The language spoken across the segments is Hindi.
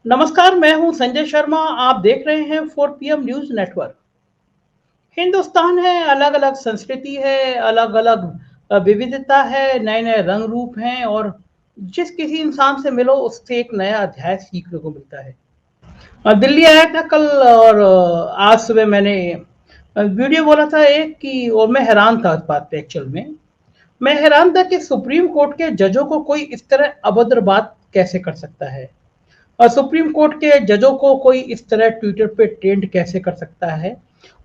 नमस्कार, मैं हूं संजय शर्मा। आप देख रहे हैं 4 PM न्यूज नेटवर्क। हिंदुस्तान है, अलग-अलग संस्कृति है, अलग-अलग विविधता है, नए-नए रंग रूप हैं और जिस किसी इंसान से मिलो उससे एक नया अध्याय सीखने को मिलता है। दिल्ली आया था कल और आज सुबह मैंने वीडियो बोला था एक कि और मैं हैरान था इस बात पे एक्चुअल में। मैं हैरान था कि सुप्रीम कोर्ट के जजों को कोई इस तरह अभद्र बात कैसे कर सकता है। और सुप्रीम कोर्ट के जजों को कोई इस तरह ट्विटर पे ट्रेंड कैसे कर सकता है,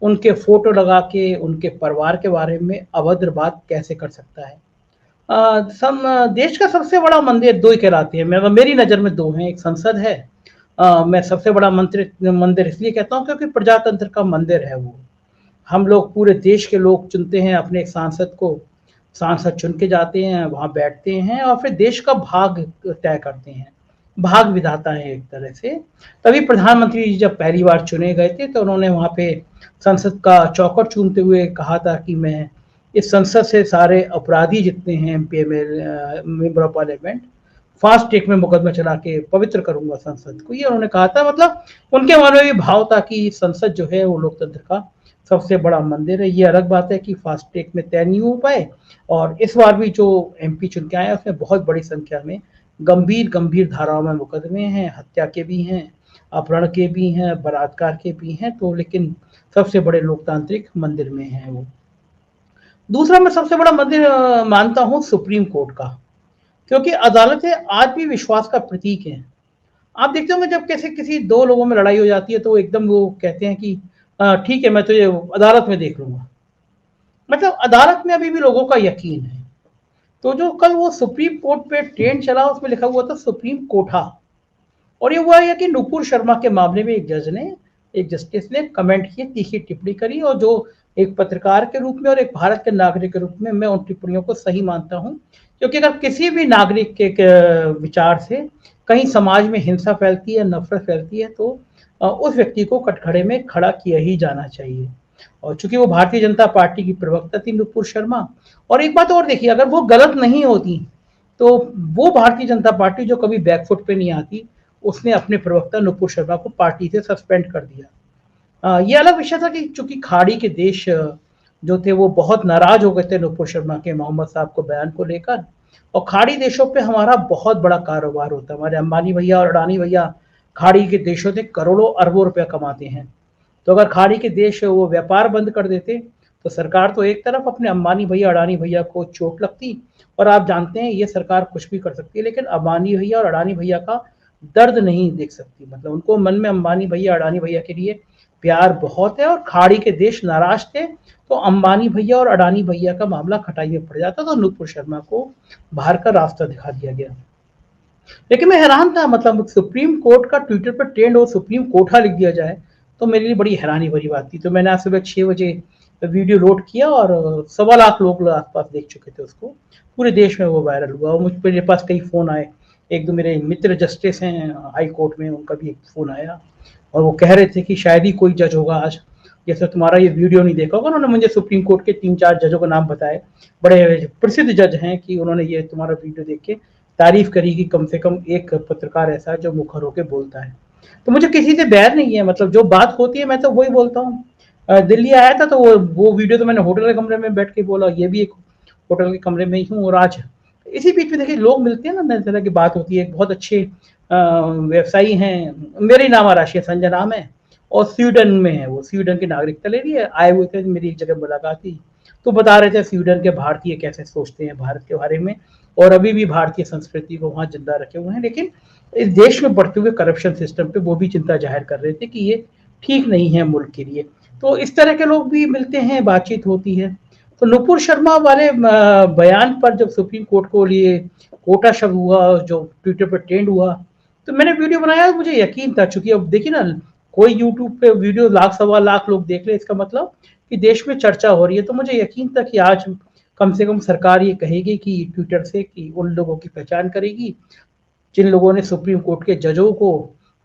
उनके फोटो लगा के उनके परिवार के बारे में अभद्र बात कैसे कर सकता है। देश का सबसे बड़ा मंदिर दो ही कहलाते हैं, मेरी नज़र में दो हैं। एक संसद है। मैं सबसे बड़ा मंत्र मंदिर इसलिए कहता हूँ क्योंकि प्रजातंत्र का मंदिर है वो। हम लोग पूरे देश के लोग चुनते हैं अपने एक सांसद को, सांसद चुन के जाते हैं, वहाँ बैठते हैं और फिर देश का भाग तय करते हैं। भाग विधाता है एक तरह से। तभी प्रधानमंत्री जी जब पहली बार चुने गए थे तो उन्होंने वहाँ पे संसद का चौखट चूमते हुए कहा था कि मैं इस संसद से सारे अपराधी जितने हैं MP member of parliament fast track में मुकदमा चला के पवित्र करूंगा संसद को, ये उन्होंने कहा था। मतलब उनके मन में भी भाव था कि संसद जो है वो लोकतंत्र का सबसे बड़ा मंदिर है। ये अलग बात है कि फास्ट ट्रैक में तय नहीं हो पाए और इस बार भी जो एमपी चुन के आए उसमें बहुत बड़ी संख्या में गंभीर गंभीर धाराओं में मुकदमे हैं, हत्या के भी हैं, अपहरण के भी हैं, बलात्कार के भी हैं। तो लेकिन सबसे बड़े लोकतांत्रिक मंदिर में है वो। दूसरा मैं सबसे बड़ा मंदिर मानता हूँ सुप्रीम कोर्ट का, क्योंकि अदालतें आज भी विश्वास का प्रतीक हैं। आप देखते होंगे जब कैसे किसी दो लोगों में लड़ाई हो जाती है तो एकदम वो कहते हैं कि ठीक है मैं तो ये अदालत में देख लूंगा। मतलब अदालत में अभी भी लोगों का यकीन है। तो जो कल वो सुप्रीम कोर्ट पे ट्रेंड चला उसमें लिखा हुआ था सुप्रीम कोठा। और ये हुआ है कि नुपुर शर्मा के मामले में एक जस्टिस ने कमेंट किए, तीखी टिप्पणी करी और जो एक पत्रकार के रूप में और एक भारत के नागरिक के रूप में मैं उन टिप्पणियों को सही मानता हूँ। क्योंकि अगर किसी भी नागरिक के विचार से कहीं समाज में हिंसा फैलती है, नफरत फैलती है तो उस व्यक्ति को कटघरे में खड़ा किया ही जाना चाहिए। और चूंकि वो भारतीय जनता पार्टी की प्रवक्ता थी नुपुर शर्मा, और एक बात और देखिए, अगर वो गलत नहीं होती तो वो भारतीय जनता पार्टी जो कभी बैकफुट पे नहीं आती, उसने अपने प्रवक्ता नुपुर शर्मा को पार्टी से सस्पेंड कर दिया। ये अलग विषय था कि चूंकि खाड़ी के देश जो थे वो बहुत नाराज हो गए थे नुपुर शर्मा के मोहम्मद साहब को बयान को लेकर। और खाड़ी देशों पे हमारा बहुत बड़ा कारोबार होता है। हमारे अंबानी भैया और अडानी भैया खाड़ी के देशों से करोड़ों अरबों रुपया कमाते हैं। तो अगर खाड़ी के देश वो व्यापार बंद कर देते तो सरकार तो एक तरफ अपने अंबानी भैया अडानी भैया को चोट लगती, और आप जानते हैं ये सरकार कुछ भी कर सकती है लेकिन अंबानी भैया और अडानी भैया का दर्द नहीं देख सकती। मतलब उनको मन में अंबानी भैया अडानी भैया के लिए प्यार बहुत है और खाड़ी के देश नाराज थे तो अंबानी भैया और अडानी भैया का मामला खटाई में पड़ जाता तो नुपुर शर्मा को बाहर का रास्ता दिखा दिया गया। लेकिन मैं हैरान था, मतलब सुप्रीम कोर्ट का ट्विटर पर ट्रेंड और सुप्रीम कोर्टा लिख दिया जाए तो मेरे लिए बड़ी हैरानी भरी बात थी। तो मैंने आज सुबह 6 बजे वीडियो लोड किया और 1.25 लाख लोग आसपास देख चुके थे उसको। पूरे देश में वो वायरल हुआ और मेरे पास कई फ़ोन आए। एक दो मेरे मित्र जस्टिस हैं हाई कोर्ट में, उनका भी एक फ़ोन आया और वो कह रहे थे कि शायद ही कोई जज होगा आज जैसे तुम्हारा ये वीडियो नहीं देखा होगा। उन्होंने मुझे सुप्रीम कोर्ट के 3-4 जजों का नाम बताए, बड़े प्रसिद्ध जज हैं, कि उन्होंने ये तुम्हारा वीडियो देख के तारीफ करी कि कम से कम एक पत्रकार ऐसा है जो मुखर होकर बोलता है। तो मुझे किसी से बैर नहीं है, मतलब जो बात होती है मैं तो वही बोलता हूँ। दिल्ली आया था तो वो वीडियो तो मैंने होटल के कमरे में बैठ के बोला, ये भी एक होटल के कमरे में ही हूँ। और आज इसी बीच में देखिए लोग मिलते हैं ना, नई तरह की बात होती है। एक बहुत अच्छे व्यवसायी हैं, मेरे नाम राशि है, संजय नाम है, और स्वीडन में है, वो स्वीडन की नागरिकता ले रही है। आए हुए थे, मेरी एक जगह मुलाकात थी तो बता रहे थे स्वीडन के भारतीय कैसे सोचते हैं भारत के बारे में और अभी भी भारतीय संस्कृति को वहाँ जिंदा रखे हुए हैं। लेकिन इस देश में बढ़ते हुए करप्शन सिस्टम पे वो भी चिंता जाहिर कर रहे थे कि ये ठीक नहीं है मुल्क के लिए। तो इस तरह के लोग भी मिलते हैं, बातचीत होती है। तो नुपुर शर्मा वाले बयान पर जब सुप्रीम कोर्ट को लिए कोटा शब्द हुआ जो ट्विटर पर ट्रेंड हुआ तो मैंने वीडियो बनाया। मुझे यकीन था, चूंकि अब देखिए ना, कोई यूट्यूब पे वीडियो 1.25 लाख लोग देख ले, इसका मतलब कि देश में चर्चा हो रही है। तो मुझे यकीन था कि आज कम से कम सरकार ये कहेगी कि ट्विटर से कि उन लोगों की पहचान करेगी जिन लोगों ने सुप्रीम कोर्ट के जजों को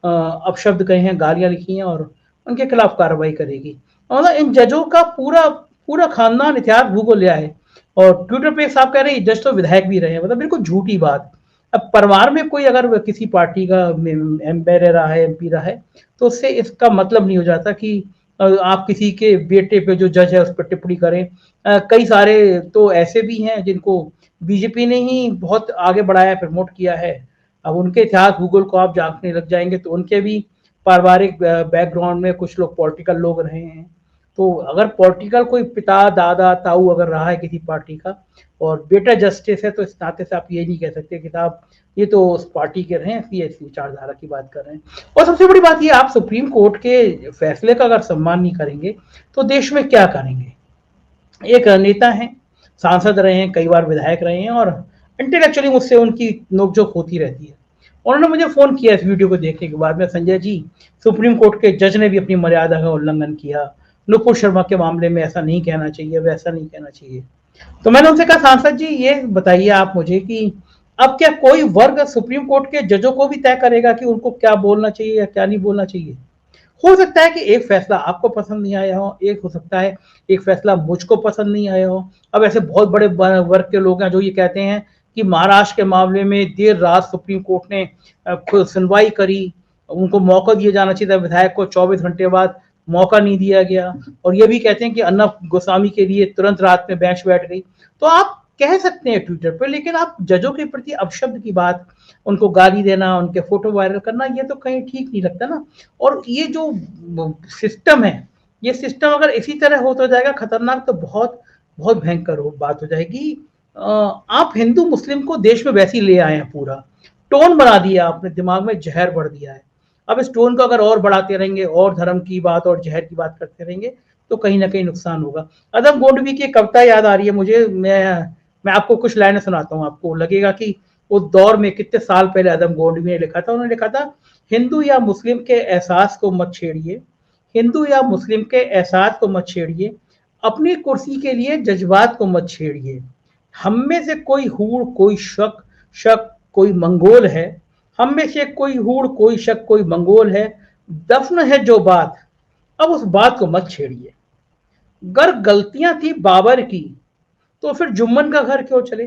अपशब्द कहे हैं, गालियां लिखी हैं, और उनके खिलाफ कार्रवाई करेगी। और इन जजों का पूरा पूरा खानदान इतिहास भूगोल लिया है। और ट्विटर पे साहब कह रहे हैं जज तो विधायक भी रहे हैं, मतलब बिल्कुल झूठी बात। अब परिवार में कोई अगर किसी पार्टी का एमएलए रहा है, एमपी रहा है, तो उससे इसका मतलब नहीं हो जाता कि आप किसी के बेटे पे जो जज है उस पर टिप्पणी करें। कई सारे तो ऐसे भी हैं जिनको बीजेपी ने ही बहुत आगे बढ़ाया, प्रमोट किया है। अब उनके इतिहास भूगोल को आप जानने लग जाएंगे तो उनके भी पारिवारिक बैकग्राउंड में कुछ लोग पॉलिटिकल लोग रहे हैं। तो अगर पॉलिटिकल कोई पिता, दादा, ताऊ अगर रहा है किसी पार्टी का और बेटा जस्टिस है, तो इस नाते से आप ये नहीं कह सकते कि साहब ये तो उस पार्टी के रहे हैं, ऐसी विचारधारा की बात कर रहे हैं। और सबसे बड़ी बात ये, आप सुप्रीम कोर्ट के फैसले का अगर सम्मान नहीं करेंगे तो देश में क्या करेंगे? एक नेता हैं, सांसद रहे हैं, कई बार विधायक रहे हैं और इंटेलेक्चुअली मुझसे उनकी नोकझोंक होती रहती है। उन्होंने मुझे फ़ोन किया इस वीडियो को देखने के बाद में, संजय जी, सुप्रीम कोर्ट के जज ने भी अपनी मर्यादा का उल्लंघन किया। नुपुर शर्मा के मामले में ऐसा नहीं कहना चाहिए, वैसा नहीं कहना चाहिए। तो मैंने उनसे कहा, सांसद जी ये बताइए आप मुझे कि अब क्या कोई वर्ग सुप्रीम कोर्ट के जजों को भी तय करेगा कि उनको क्या बोलना चाहिए या क्या नहीं बोलना चाहिए? हो सकता है कि एक फैसला आपको पसंद नहीं आया हो, एक हो सकता है एक फैसला मुझको पसंद नहीं आया हो। अब ऐसे बहुत बड़े वर्ग के लोग हैं जो ये कहते हैं कि महाराष्ट्र के मामले में देर रात सुप्रीम कोर्ट ने सुनवाई करी, उनको मौका दिया जाना चाहिए था, विधायक को 24 घंटे बाद मौका नहीं दिया गया। और ये भी कहते हैं कि अर्नब गोस्वामी के लिए तुरंत रात में बेंच बैठ गई। तो आप कह सकते हैं ट्विटर पर, लेकिन आप जजों के प्रति अपशब्द की बात, उनको गाली देना, उनके फोटो वायरल करना, ये तो कहीं ठीक नहीं लगता ना। और ये जो सिस्टम है, ये सिस्टम अगर इसी तरह होता जाएगा खतरनाक, तो बहुत बहुत भयंकर बात हो जाएगी। आप हिंदू मुस्लिम को देश में वैसे ही ले आए हैं, पूरा टोन बना दिया आपने, दिमाग में जहर भर दिया है। अब इस टोन को अगर और बढ़ाते रहेंगे और धर्म की बात और जहर की बात करते रहेंगे तो कहीं ना कहीं नुकसान होगा। अदम गोंडवी की कविता याद आ रही है मुझे, मैं आपको कुछ लाइनें सुनाता हूँ, आपको लगेगा कि उस दौर में कितने साल पहले अदम गोंडवी ने लिखा था। उन्होंने लिखा था, हिंदू या मुस्लिम के एहसास को मत छेड़िए, हिंदू या मुस्लिम के एहसास को मत छेड़िए, अपनी कुर्सी के लिए जज्बात को मत छेड़िए। हम में से कोई हूड़ कोई शक, शक कोई मंगोल है, हम में से कोई हूड़ कोई शक कोई मंगोल है, दफन है जो बात, अब उस बात को मत छेड़िए। गर गलतियां थी बाबर की तो फिर जुम्मन का घर क्यों चले,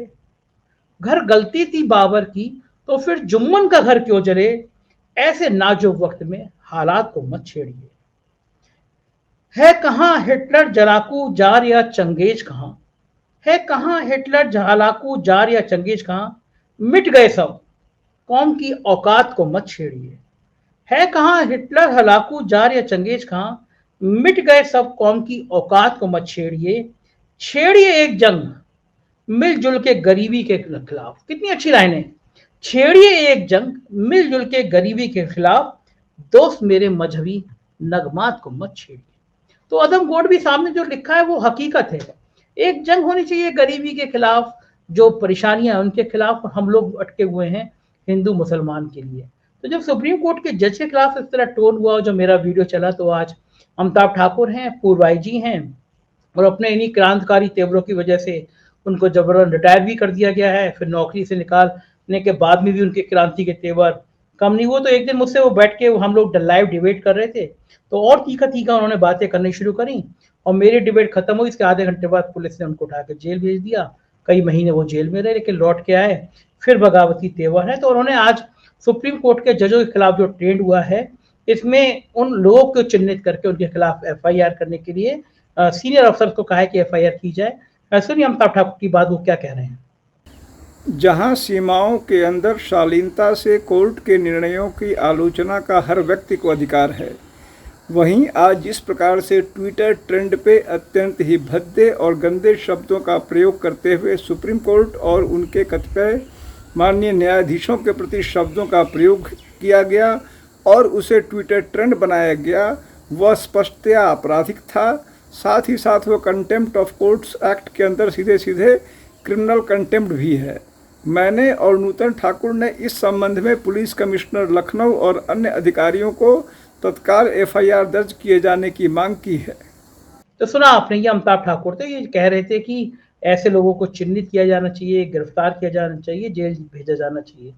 घर गलती थी बाबर की तो फिर जुम्मन का घर क्यों जले, ऐसे नाजुक वक्त में हालात को मत छेड़िए। है कहां हिटलर जलाकू जार या चंगेज कहां, है कहां हिटलर जलाकू जार या चंगेज कहां, मिट गए सब कौम की औकात को मत छेड़िए। है कहां हिटलर हलाकू जार या चंगेज कहां, मिट गए सब कौम की औकात को मत छेड़िए। छेड़िए एक जंग मिलजुल के गरीबी के खिलाफ। कितनी अच्छी लाइन है, छेड़िए एक जंग मिलजुल के गरीबी के खिलाफ, दोस्त मेरे मजहबी नगमात को मत छेड़िए। तो अदम गोडवी साहब ने जो लिखा है वो हकीकत है। एक जंग होनी चाहिए गरीबी के खिलाफ, जो परेशानियां उनके खिलाफ हम लोग अटके हुए हैं हिंदू मुसलमान के लिए। तो जब सुप्रीम कोर्ट के जज के खिलाफ इस तरह टोन हुआ, जो मेरा वीडियो चला, तो आज अमिताभ ठाकुर हैं, पूर्वाई जी हैं, और अपने इन्हीं क्रांतिकारी तेवरों की वजह से उनको जबरन रिटायर भी कर दिया गया है। फिर नौकरी से निकालने के बाद में भी उनके क्रांति के तेवर कम नहीं हुए। तो एक दिन मुझसे वो बैठ के हम लोग लाइव डिबेट कर रहे थे, तो और तीखा तीखा उन्होंने बातें करनी शुरू करी, और मेरी डिबेट खत्म हुई इसके आधे घंटे बाद पुलिस ने उनको उठा के जेल भेज दिया। कई महीने वो जेल में रहे, लेकिन लौट के आए। फिर बगावती तेवर है। तो उन्होंने आज सुप्रीम कोर्ट के जजों के खिलाफ जो ट्रेंड हुआ है, इसमें उन लोगों को चिन्हित करके उनके खिलाफ एफआईआर करने के लिए सीनियर अफसर को कहा है कि एफआईआर की जाए। सुनिए अमिताभ ठाकुर की बात, वो क्या कह रहे हैं। जहां सीमाओं के अंदर शालीनता से कोर्ट के निर्णयों की आलोचना का हर व्यक्ति को अधिकार है, वहीं आज जिस प्रकार से ट्विटर ट्रेंड पे अत्यंत ही भद्दे और गंदे शब्दों का प्रयोग करते हुए सुप्रीम कोर्ट और उनके कतिपय माननीय न्यायाधीशों के प्रति शब्दों का प्रयोग किया गया और उसे ट्विटर ट्रेंड बनाया गया, वह स्पष्टतया आपराधिक था। साथ ही साथ वह कंटेम्प्ट ऑफ कोर्ट्स एक्ट के अंदर सीधे सीधे क्रिमिनल कंटेम्प्ट भी है। मैंने और नूतन ठाकुर ने इस संबंध में पुलिस कमिश्नर लखनऊ और अन्य अधिकारियों को तत्काल एफआईआर दर्ज किए जाने की मांग की है। तो सुना आपने, ये अमिताभ ठाकुर थे, ये कह रहे थे कि ऐसे लोगों को चिन्हित किया जाना चाहिए, गिरफ्तार किया जाना चाहिए, जेल भेजा जाना चाहिए।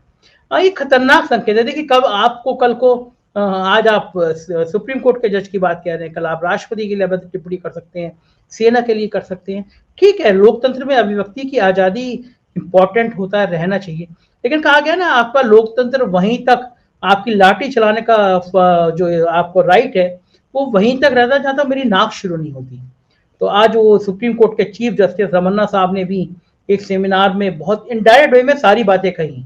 ये खतरनाक संकेत है। देखिए, कब आपको कल को आज आप सुप्रीम कोर्ट के जज की बात कह रहे हैं, कल आप राष्ट्रपति के लिए अवैध टिप्पणी कर सकते हैं, सेना के लिए कर सकते हैं। ठीक है, लोकतंत्र में अभिव्यक्ति की आज़ादी इंपॉर्टेंट होता है, रहना चाहिए, लेकिन कहा गया ना आपका लोकतंत्र वहीं तक, आपकी लाठी चलाने का जो आपको राइट है वो वहीं तक रहता जहां तक मेरी नाक शुरू नहीं होती। तो आज वो सुप्रीम कोर्ट के चीफ जस्टिस रमन्ना साहब ने भी एक सेमिनार में बहुत इनडायरेक्ट वे में सारी बातें कही।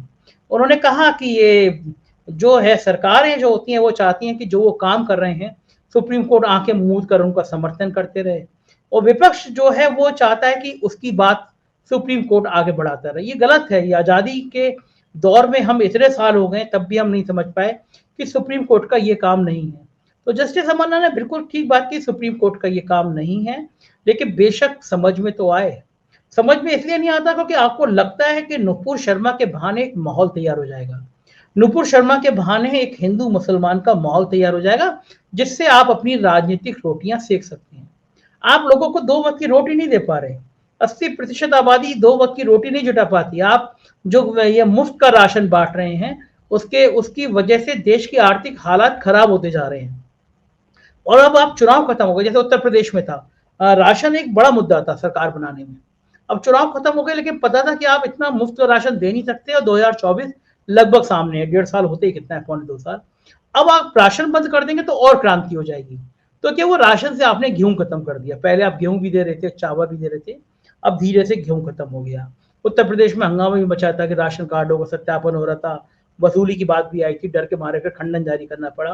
उन्होंने कहा कि ये जो है सरकारें जो होती हैं वो चाहती हैं कि जो वो काम कर रहे हैं सुप्रीम कोर्ट आंखें मूंद कर उनका समर्थन करते रहे, और विपक्ष जो है वो चाहता है कि उसकी बात सुप्रीम कोर्ट आगे बढ़ाता रहे। ये गलत है। ये आज़ादी के दौर में हम इतने साल हो गए तब भी हम नहीं समझ पाए कि सुप्रीम कोर्ट का ये काम नहीं है। तो जस्टिस रमन्ना ने बिल्कुल ठीक बात की, सुप्रीम कोर्ट का ये काम नहीं है, लेकिन बेशक समझ में तो आए। समझ में इसलिए नहीं आता क्योंकि आपको लगता है कि नुपुर शर्मा के बहाने एक माहौल तैयार हो जाएगा, नुपुर शर्मा के बहाने एक हिंदू मुसलमान का माहौल तैयार हो जाएगा जिससे आप अपनी राजनीतिक रोटियां सेक सकते हैं। आप लोगों को 2 वक्त की रोटी नहीं दे पा रहे। 80% आबादी 2 वक्त की रोटी नहीं जुटा पाती। आप जो ये मुफ्त का राशन बांट रहे हैं उसकी वजह से देश की आर्थिक हालात खराब होते जा रहे हैं। और अब आप चुनाव खत्म हो गए, जैसे उत्तर प्रदेश में था, राशन एक बड़ा मुद्दा था सरकार बनाने में। अब चुनाव खत्म हो गए लेकिन पता था कि आप इतना मुफ्त राशन दे नहीं सकते, और 2024 लगभग सामने है, 1.5 साल होते ही कितना है, 2.25 साल। अब आप राशन बंद कर देंगे तो और क्रांति हो जाएगी। तो क्या वो राशन से आपने गेहूं खत्म कर दिया। पहले आप गेहूं भी दे रहे थे, चावल भी दे रहे थे, अब धीरे से गेहूं खत्म हो गया। उत्तर प्रदेश में हंगामा भी मचा था कि राशन कार्डों का सत्यापन हो रहा था, वसूली की बात भी आई थी, डर के मारे कर खंडन जारी करना पड़ा।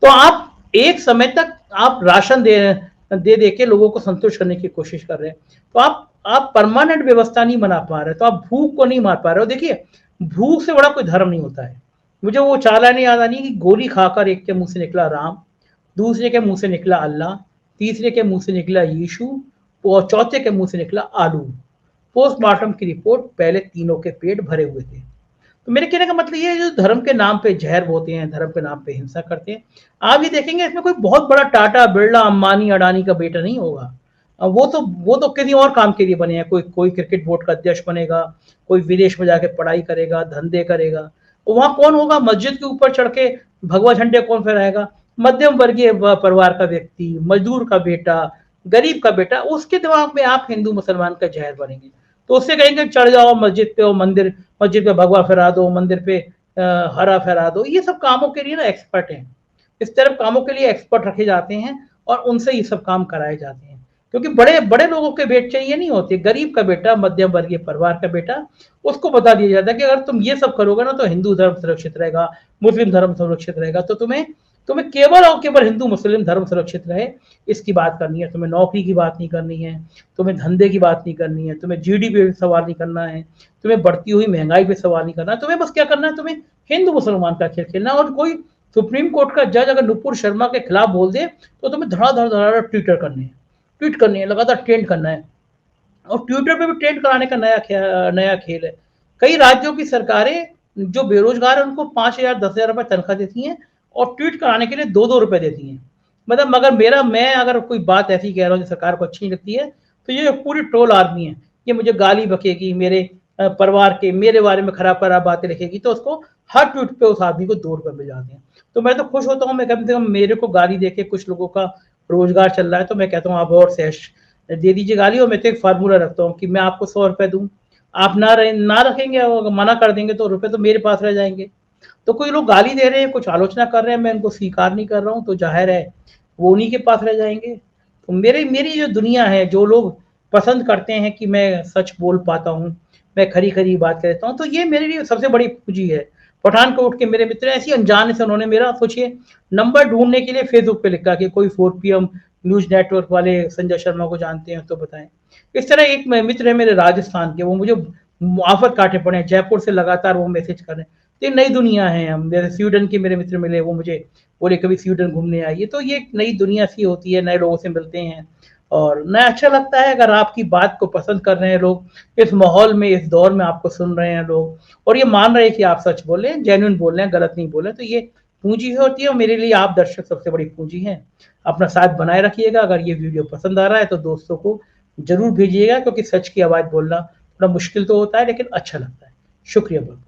तो आप एक समय तक आप राशन दे के लोगों को संतुष्ट करने की कोशिश कर रहे हैं, तो आप परमानेंट व्यवस्था नहीं बना पा रहे, तो आप भूख को नहीं मार पा रहे हो। देखिए, भूख से बड़ा कोई धर्म नहीं होता है। मुझे वो चालान याद आनी कि गोली खाकर एक के मुंह से निकला राम, दूसरे के मुंह से निकला अल्लाह, तीसरे के मुंह से निकला यीशु, और चौथे के मुंह से निकला आलू। पोस्टमार्टम की रिपोर्ट, पहले तीनों के पेट भरे हुए थे। तो मेरे कहने का मतलब ये है, जो धर्म के नाम पे जहर बोते हैं, धर्म के नाम पे हिंसा करते हैं, आप ये देखेंगे इसमें कोई बहुत बड़ा टाटा बिरला अंबानी अडानी का बेटा नहीं होगा। वो तो किसी और काम के लिए बने हैं। कोई क्रिकेट बोर्ड का अध्यक्ष बनेगा, कोई विदेश में जाके पढ़ाई करेगा, धंधे करेगा। वहां कौन होगा, मस्जिद के ऊपर चढ़ के भगवा झंडे कौन फहराएगा? मध्यम वर्गीय परिवार का व्यक्ति, मजदूर का बेटा, गरीब का बेटा। उसके दिमाग में आप हिंदू मुसलमान का जहर बनेंगे, तो उससे कहेंगे चढ़ जाओ मस्जिद पे, और मस्जिद पे भगवा फहरा दो, मंदिर पे हरा फहरा दो। ये सब कामों के लिए ना एक्सपर्ट हैं, इस तरफ कामों के लिए एक्सपर्ट रखे जाते हैं और उनसे ये सब काम कराए जाते हैं। क्योंकि बड़े बड़े लोगों के बेटे ये नहीं होते, गरीब का बेटा, मध्यम वर्गीय परिवार का बेटा, उसको बता दिया जाता है कि अगर तुम ये सब करोगे ना तो हिंदू धर्म सुरक्षित रहेगा, मुस्लिम धर्म सुरक्षित रहेगा। तो तुम्हें केवल और केवल हिंदू मुस्लिम धर्म सुरक्षित रहे इसकी बात करनी है। तुम्हें नौकरी की बात नहीं करनी है, तुम्हें धंधे की बात नहीं करनी है, तुम्हें जीडीपी पे सवाल नहीं करना है, तुम्हें बढ़ती हुई महंगाई पे सवाल नहीं करना है। तुम्हें बस क्या करना है, तुम्हें हिंदू मुसलमान का खेल खेलना है। और कोई सुप्रीम कोर्ट का जज अगर नुपुर शर्मा के खिलाफ बोल दे तो तुम्हें धड़ाधड़ ट्विटर करने हैं, ट्वीट करनी है, लगातार ट्रेंड करना है। और ट्विटर पे भी ट्रेंड कराने का नया खेल है। कई राज्यों की सरकारें जो बेरोजगार है उनको 5,000 10,000 रुपए तनख्वाह देती हैं, और ट्वीट कराने के लिए 2-2 रुपए देती हैं। मतलब मगर मैं अगर कोई बात ऐसी कह रहा हूँ जो सरकार को अच्छी नहीं लगती है, तो ये पूरी ट्रोल आर्मी है, ये मुझे गाली बकेगी, मेरे परिवार के मेरे बारे में खराब खराब बातें लिखेगी, तो उसको हर ट्वीट पे उस आदमी को 2 रुपए मिल जाते हैं। तो मैं तो खुश होता हूँ, मैं कम से कम मेरे को गाली देके कुछ लोगों का रोजगार चल रहा है, तो मैं कहता हूँ आप और सेश दे दीजिए गाली। और मैं तो एक फार्मूला रखता हूँ कि मैं आपको 100 रुपए दूं, आप ना रखेंगे, मना कर देंगे तो रुपए तो मेरे पास रह जाएंगे। तो कोई लोग गाली दे रहे हैं, कुछ आलोचना कर रहे हैं, मैं उनको स्वीकार नहीं कर रहा हूँ, तो जाहिर है वो उन्हीं के पास रह जाएंगे। तो मेरी जो दुनिया है, जो लोग पसंद करते हैं कि मैं सच बोल पाता हूँ, मैं खरी खरी बात करता हूँ, तो ये मेरे लिए सबसे बड़ी पूंजी है। पठानकोट के मेरे मित्र ऐसी अनजाने से उन्होंने मेरा, सोचिए, नंबर ढूंढने के लिए फेसबुक पे लिखा कि कोई 4 PM न्यूज नेटवर्क वाले संजय शर्मा को जानते हैं तो बताएं। इस तरह एक मित्र है मेरे राजस्थान के, वो मुझे आफत काटे पड़े हैं, जयपुर से लगातार वो मैसेज कर रहे हैं। तो ये नई दुनिया है। हम मेरे स्वीडन के मेरे मित्र मिले, वो मुझे बोले कभी स्वीडन घूमने आइए। तो ये नई दुनिया सी होती है, नए लोगों से मिलते हैं और नया अच्छा लगता है। अगर आपकी बात को पसंद कर रहे हैं लोग, इस माहौल में, इस दौर में आपको सुन रहे हैं लोग, और ये मान रहे हैं कि आप सच बोल रहे हैं, जेन्युइन बोल रहे हैं, गलत नहीं बोल रहे हैं, तो ये पूंजी होती है। और मेरे लिए आप दर्शक सबसे बड़ी पूंजी हैं। अपना साथ बनाए रखिएगा। अगर ये वीडियो पसंद आ रहा है तो दोस्तों को जरूर भेजिएगा, क्योंकि सच की आवाज बोलना थोड़ा मुश्किल तो होता है लेकिन अच्छा लगता है। शुक्रिया बहुत।